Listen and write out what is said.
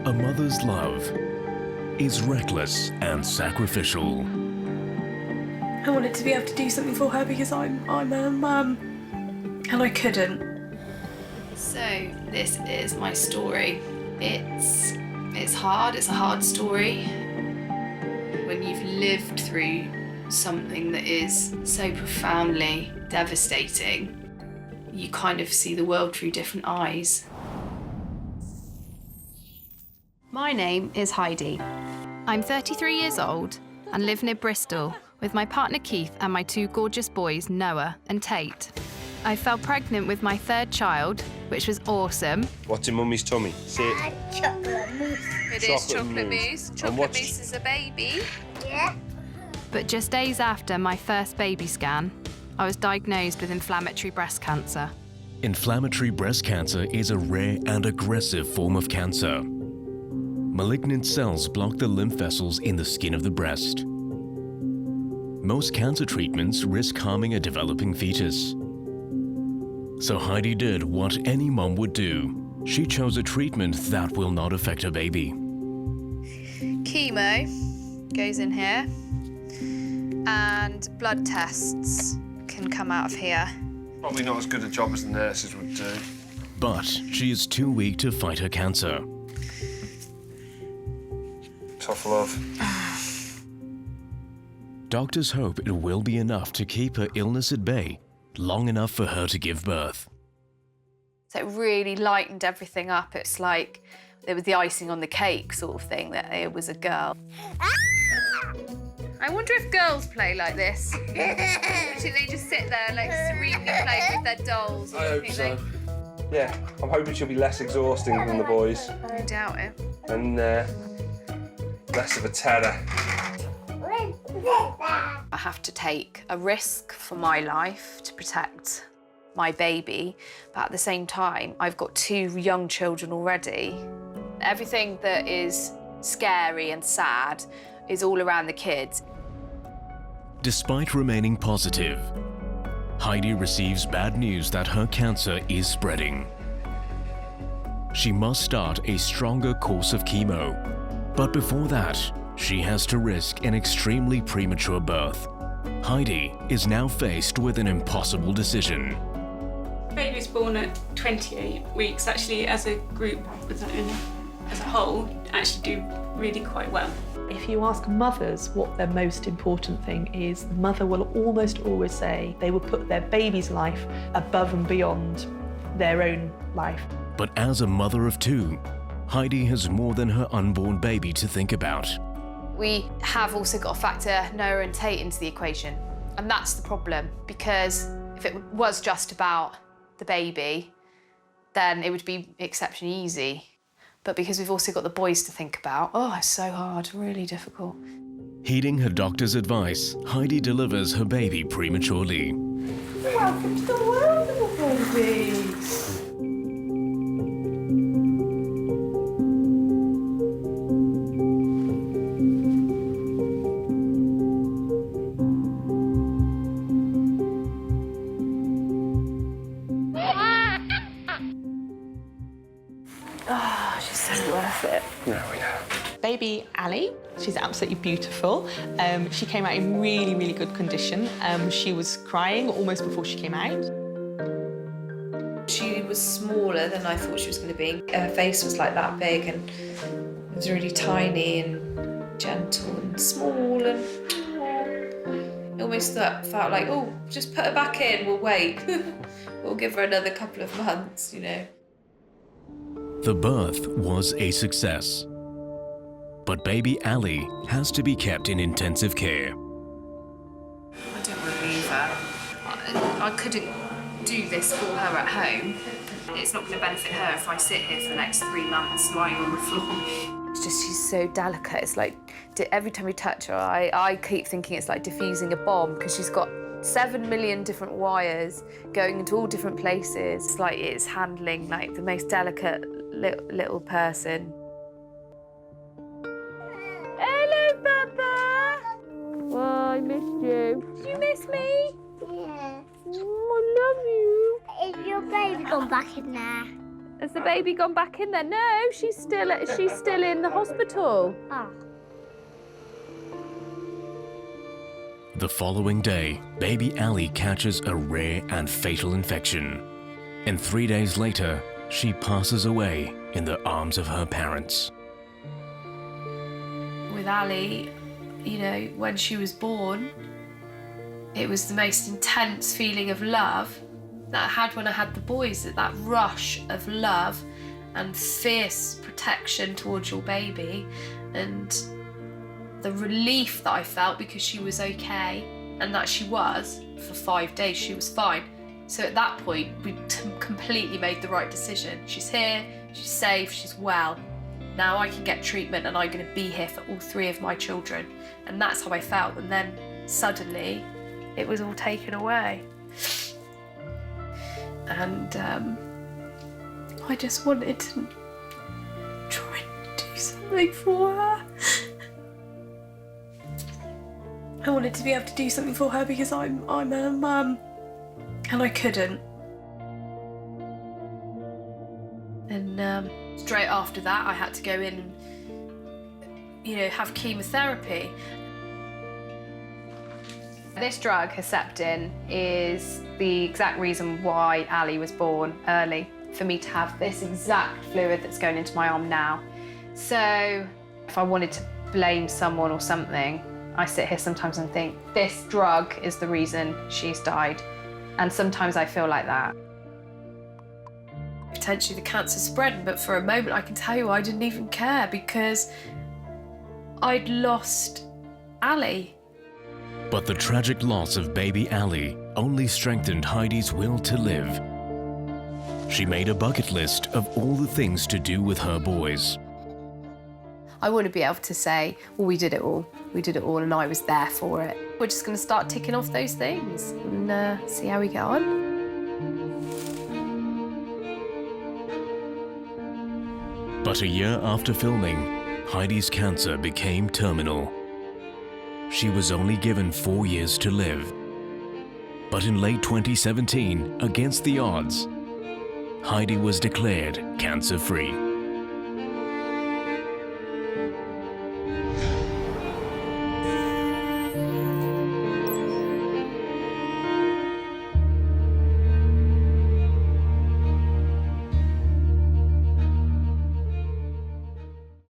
A mother's love is reckless and sacrificial. I wanted to be able to do something for her because I'm a mum, and I couldn't. So this is my story. It's hard, it's a hard story. When you've lived through something that is so profoundly devastating, you kind of see the world through different eyes. My name is Heidi. I'm 33 years old and live near Bristol with my partner Keith and my two gorgeous boys, Noah and Tate. I fell pregnant with my third child, which was awesome. What's in Mummy's tummy? Say it. Chocolate mousse. It is chocolate mousse. Chocolate mousse is a baby. Yeah. But just days after my first baby scan, I was diagnosed with inflammatory breast cancer. Inflammatory breast cancer is a rare and aggressive form of cancer. Malignant cells block the lymph vessels in the skin of the breast. Most cancer treatments risk harming a developing fetus. So Heidi did what any mom would do. She chose a treatment that will not affect her baby. Chemo goes in here, and blood tests can come out of here. Probably not as good a job as the nurses would do. But she is too weak to fight her cancer. Tough love. Doctors hope it will be enough to keep her illness at bay, long enough for her to give birth. So it really lightened everything up. It's like there was the icing on the cake sort of thing, that it was a girl. I wonder if girls play like this. Do they just sit there like serenely playing with their dolls? I hope so. Yeah, I'm hoping she'll be less exhausting than the boys. I doubt it. And less of a terror. I have to take a risk for my life to protect my baby, but at the same time, I've got two young children already. Everything that is scary and sad is all around the kids. Despite remaining positive, Heidi receives bad news that her cancer is spreading. She must start a stronger course of chemo, but before that, she has to risk an extremely premature birth. Heidi is now faced with an impossible decision. Baby was born at 28 weeks. Actually, as a group, as a whole, actually do really quite well. If you ask mothers what their most important thing is, the mother will almost always say they will put their baby's life above and beyond their own life. But as a mother of two, Heidi has more than her unborn baby to think about. We have also got to factor Noah and Tate into the equation. And that's the problem, because if it was just about the baby, then it would be exceptionally easy. But because we've also got the boys to think about, oh, it's so hard, really difficult. Heeding her doctor's advice, Heidi delivers her baby prematurely. Welcome to the world, little baby. Oh, she's so worth it. No, we know. Baby Ali, she's absolutely beautiful. She came out in really, really good condition. She was crying almost before she came out. She was smaller than I thought she was going to be. Her face was like that big, and it was really tiny and gentle and small, and it almost felt like, oh, just put her back in, we'll wait. We'll give her another couple of months, you know. The birth was a success. But baby Ali has to be kept in intensive care. I don't want to leave her. I couldn't do this for her at home. It's not going to benefit her if I sit here for the next 3 months lying on the floor. It's just, she's so delicate. It's like, every time we touch her, I keep thinking it's like diffusing a bomb, because she's got 7 million different wires going into all different places. It's like it's handling like the most delicate little person. Hello, Papa. Oh, I missed you. Did you miss me? Yeah. I love you. Is your baby gone back in there? Has the baby gone back in there? No, she's still in the hospital. Ah. The following day, baby Ali catches a rare and fatal infection. And 3 days later, she passes away in the arms of her parents. With Ali, you know, when she was born, it was the most intense feeling of love that I had when I had the boys, that rush of love and fierce protection towards your baby, and the relief that I felt because she was okay, and that she was, for 5 days she was fine. So at that point, we completely made the right decision. She's here, she's safe, she's well. Now I can get treatment and I'm going to be here for all 3 of my children. And that's how I felt. And then suddenly, it was all taken away. And I just wanted to try and do something for her. I wanted to be able to do something for her because I'm her mum, and I couldn't. And straight after that, I had to go in and, you know, have chemotherapy. This drug, Herceptin, is the exact reason why Ali was born early, for me to have this exact fluid that's going into my arm now. So if I wanted to blame someone or something, I sit here sometimes and think, this drug is the reason she's died. And sometimes I feel like that. Potentially the cancer spreading, but for a moment I can tell you I didn't even care because I'd lost Ali. But the tragic loss of baby Ali only strengthened Heidi's will to live. She made a bucket list of all the things to do with her boys. I want to be able to say, well, we did it all. We did it all and I was there for it. We're just going to start ticking off those things and see how we get on. But a year after filming, Heidi's cancer became terminal. She was only given 4 years to live. But in late 2017, against the odds, Heidi was declared cancer-free.